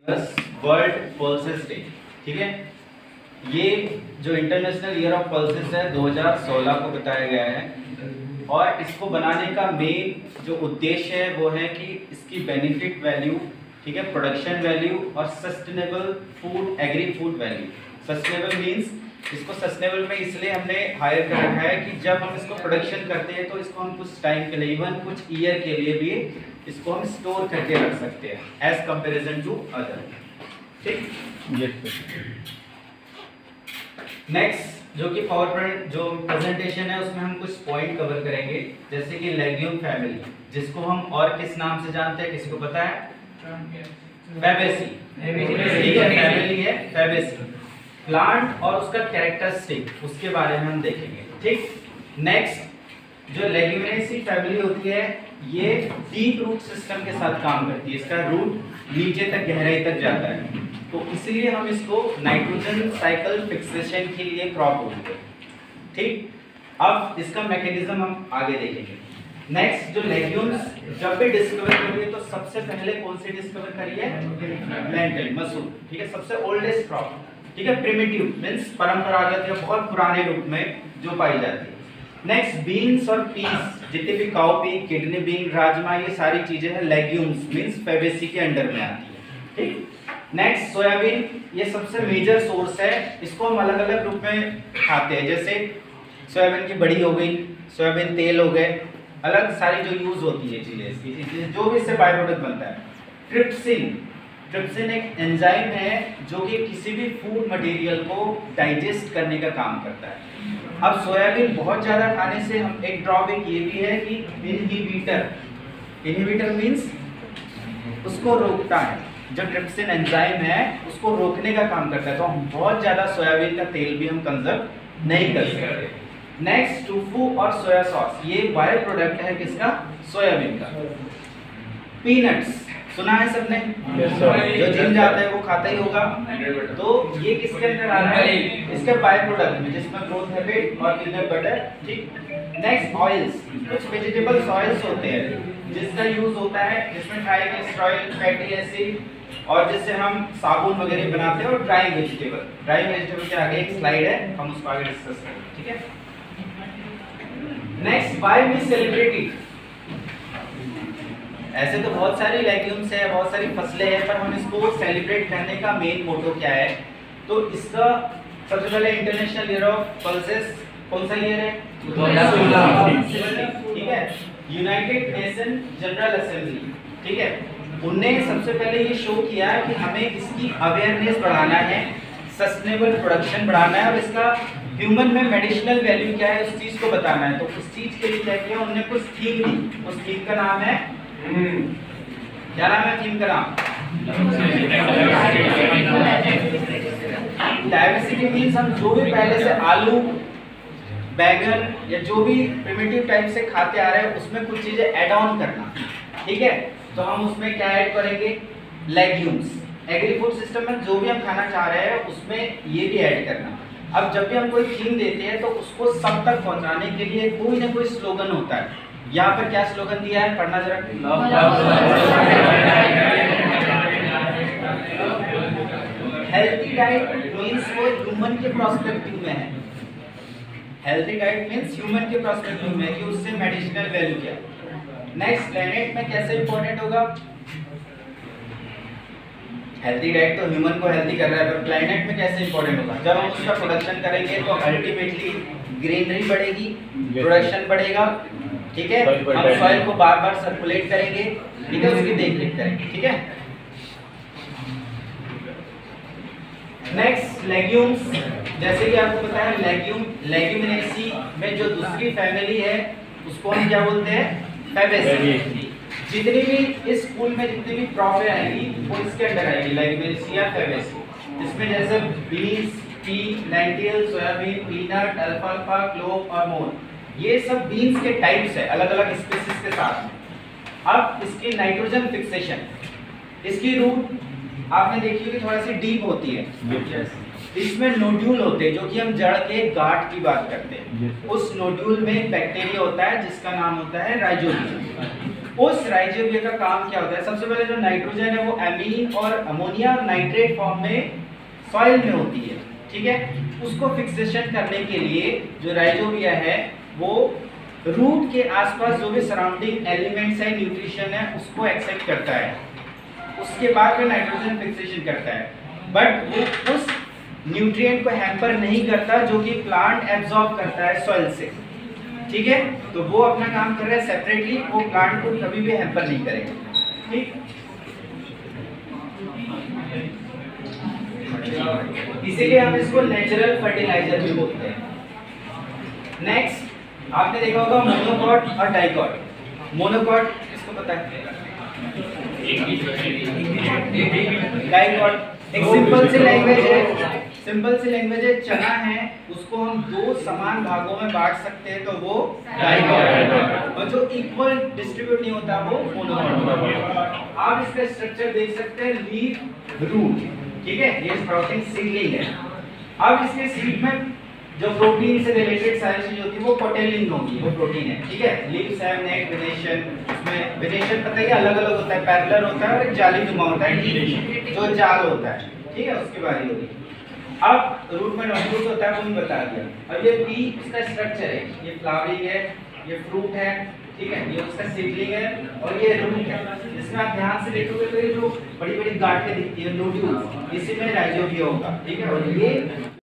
World pulses day, ठीक है। ये जो इंटरनेशनल ईयर ऑफ पल्सेस है 2016 को बताया गया है और इसको बनाने का मेन जो उद्देश्य है वो है कि इसकी बेनिफिट वैल्यू, ठीक है, प्रोडक्शन वैल्यू और sustainable food, agri food value. Sustainable means इसको सस्टेनेबल में इसलिए हमने हायर कर रखा है कि जब हम इसको प्रोडक्शन करते हैं तो इसको हम कुछ टाइम के लिए, इवन कुछ ईयर के लिए भी इसको हम स्टोर करके रख सकते हैं एज कंपेरिजन टू अदर, ठीक। नेक्स्ट जो कि पावर पॉइंट जो प्रेजेंटेशन है उसमें हम कुछ पॉइंट कवर करेंगे, जैसे कि लेग्यूम फैमिली, जिसको हम और किस नाम से जानते हैं, किसी को पता है? फैबेसी, ठीक है, फैमिली है फैबेसी। प्लांट और उसका कैरेक्टरिस्टिक, उसके बारे में हम देखेंगे, ठीक। नेक्स्ट जो लेग्यूमिनेसी फैमिली होती है ये डीप रूट सिस्टम के साथ काम करती है, इसका रूट नीचे तक गहराई तक जाता है, तो इसलिए हम इसको नाइट्रोजन साइकिल फिक्सेशन के लिए क्रॉप बोलते हैं, ठीक। अब इसका मैकेनिज्म हम आगे देखेंगे। नेक्स्ट जो लेग्यूम्स जब भी डिस्कवर करिए तो सबसे पहले कौन सी डिस्कवर करिए? लेंटिल, मसूर, ठीक है, सबसे ओल्डेस्ट क्रॉप, ठीक है, प्रिमिटिव मींस परंपरागत या बहुत पुराने रूप में जो पाई जाती है। नेक्स्ट बीन्स और पीस, जितने भी काउपी, किडनी बीन, राजमा, ये सारी चीजें हैं लेग्यूम्स मींस फैबेसी के अंडर में आती है, ठीक। नेक्स्ट सोयाबीन, ये सबसे मेजर सोर्स है, इसको हम अलग अलग रूप में खाते हैं, जैसे सोयाबीन की बड़ी हो गई, सोयाबीन तेल हो गए, अलग सारी जो यूज होती है चीजें इसकी, जो भी इससे बाय प्रोडक्ट बनता है। ट्रिप्सिन, ट्रिप्सिन एक एंजाइम है जो कि किसी भी फूड मटेरियल को डाइजेस्ट करने का काम करता है। अब सोयाबीन बहुत ज़्यादा खाने से हम एक ड्रॉबैक ये भी है कि इनहिबिटर, इनहिबिटर मींस उसको रोकता है, जो ट्रिप्सिन एंजाइम है उसको रोकने का काम करता है, तो हम बहुत ज़्यादा सोयाबीन का तेल भी हम कंज्यूम नहीं कर सकते। नेक्स्ट टोफू और सोया सॉस, ये बाय प्रोडक्ट है किसका? सोयाबीन का। पीनट्स सुना है सबने? जो जिम जाता है वो खाता ही होगा, तो ये किसके अंदर आ रहा है? इसके बाय प्रोडक्ट में, जिसमें ग्रोथ हैबिट और पीनट बटर, ठीक। नेक्स्ट ऑयल्स, कुछ वेजिटेबल ऑयल्स होते हैं जिसका यूज होता है, जिसमें ट्राइग्लिसराइड, फैटी एसिड और जिससे हम साबुन वगैरह बनाते हैं, और ड्राई वेजिटेबल, ड्राई वेजिटेबल के आगे एक स्लाइड है, हम उसको आगे डिस्कस करेंगे, ठीक है। नेक्स्ट व्हाई वी सेलिब्रेट, ऐसे तो बहुत सारी लेग्यूम्स है, बहुत सारी फसलें हैं, पर हम इसको सेलिब्रेट करने का मेन मोटो क्या है? तो इसका सबसे पहले इंटरनेशनल ईयर ऑफ पल्सेस कौन सा ईयर है? 2016, ठीक है। यूनाइटेड नेशन जनरल असेंबली, ठीक है, उनने सबसे पहले ये शो किया कि हमें इसकी अवेयरनेस बढ़ाना है, सस्टेनेबल प्रोडक्शन बढ़ाना है और इसका ह्यूमन में मेडिसिनल वैल्यू क्या है उस चीज को बताना है। तो उस चीज के लिए क्या किया उन्होंने? कुछ थीम दी, उस थीम का नाम है, क्या नाम है थीम का नाम? डाइवर्सिटी मींस हम जो भी पहले से आलू, बैगन या जो भी प्रिमिटिव टाइप से खाते आ रहे हैं उसमें कुछ चीजें ऐड ऑन करना, ठीक है। तो हम उसमें क्या ऐड करेंगे? लेग्यूम्स। एग्री फूड सिस्टम में जो भी हम खाना चाह रहे हैं उसमें ये भी ऐड करना। अब जब भी हम कोई थीम देते हैं तो उसको सब तक पहुंचाने के लिए कोई ना कोई स्लोगन होता है। यहाँ पर क्या स्लोगन दिया है, पढ़ना जरा। हेल्थी डाइट मींस वो ह्यूमन के प्रोस्पेक्टिव में है, हेल्थी डाइट मींस ह्यूमन के प्रोस्पेक्टिव में है कि उससे मेडिसिनल वैल्यू क्या है। नेक्स्ट प्लेनेट में कैसे इंपॉर्टेंट होगा? हेल्थी डाइट तो ह्यूमन को हेल्थी कर रहा है, पर प्लेनेट में कैसे इंपॉर्टेंट होगा? जब हम उसका प्रोडक्शन करेंगे तो अल्टीमेटली ग्रीनरी बढ़ेगी, प्रोडक्शन बढ़ेगा, ठीक है, हम सॉइल को बार बार सर्कुलेट करेंगे, ठीक है, उसकी देखरेख करेंगे, ठीक है। नेक्स्ट लेग्यूम्स, जैसे कि आपको पता है लेग्यूमिनेसी में जो दूसरी फैमिली है उसको हम क्या बोलते हैं? फैबेसी। जितनी भी इस स्कूल में जितनी भी क्रॉप आएगी वो इसके अंडर आएगी, लेग्यूमिनेसी या फैबेसी। इसमें जैसे beans, pea, lentil, soybean, peanut, अल्फाल्फा, क्लोव और मोर, ये सब बीन्स के टाइप्स है अलग अलग स्पीसीज के साथ में। अब इसकी नाइट्रोजन फिक्सेशन, इसकी रूट आपने देखी होगी थोड़ा सी डीप होती है, इसमें नोड्यूल होते हैं जो कि हम जड़ के गांठ की बात करते हैं। उस नोड्यूल में बैक्टीरिया होता है जिसका नाम होता है राइजोबियम, उस राइजोबिया का काम क्या होता है? सबसे पहले जो नाइट्रोजन है वो एमीन और अमोनिया नाइट्रेट फॉर्म में सॉइल में होती है, ठीक है। उसको फिक्सेशन करने के लिए जो राइजोबिया है वो रूट के आसपास जो भी सराउंडिंग एलिमेंट्स है, न्यूट्रिशन है, उसको एक्सेप्ट करता है, उसके बाद फिर नाइट्रोजन फिक्सेशन करता है, बट वो उस न्यूट्रिएंट को हैम्पर नहीं करता जो कि प्लांट एब्जॉर्ब करता है सॉइल से, ठीक है। तो वो अपना काम कर रहा है सेपरेटली, वो प्लांट को कभी भी हैम्पर नहीं करेगा, ठीक। इसीलिए हम इसको नेचुरल फर्टिलाइजर भी बोलते हैं। नेक्स्ट आपने देखा होगा मोनोकॉट और डाइकॉट। मोनोकॉट किसको पता है? डाइकॉट एक सिंपल सी लैंग्वेज है, सिंपल सी लैंग्वेज है। चना है उसको हम दो समान भागों में बांट सकते हैं तो वो डाइकॉट है, और जो इक्वल डिस्ट्रीब्यूट नहीं होता वो मोनोकॉट। आप इसका स्ट्रक्चर देख सकते हैं, लीफ रूट, ठीक है, ये स्प्राउटिंग सीडलिंग है। अब इसके सीड में जो प्रोटीन से रिलेटेड सारी चीज होती है वो कोटेलिन होगी, वो प्रोटीन है, ठीक है। लीव्स हैव नेक वेनेशन, उसमें वेनेशन पता है अलग अलग होता है, पैरेलल होता है और एक जालीनुमा होता है जो जाल होता है, ठीक है, उसके बारे में होगी। अब रूट में नॉन-रूट होता है वो भी बता दिया। अब ये बी इसका स्ट्रक्चर है, ये फ्लावरिंग है, ये फ्रूट है, ठीक है, ये उसका सीडलिंग है और ये रूट है। इसमें आप ध्यान से देखोगे तो ये जो बड़ी-बड़ी गांठें दिखती है नोड्यूल्स, इसी में राइजोबिया होगा, ठीक है। और ये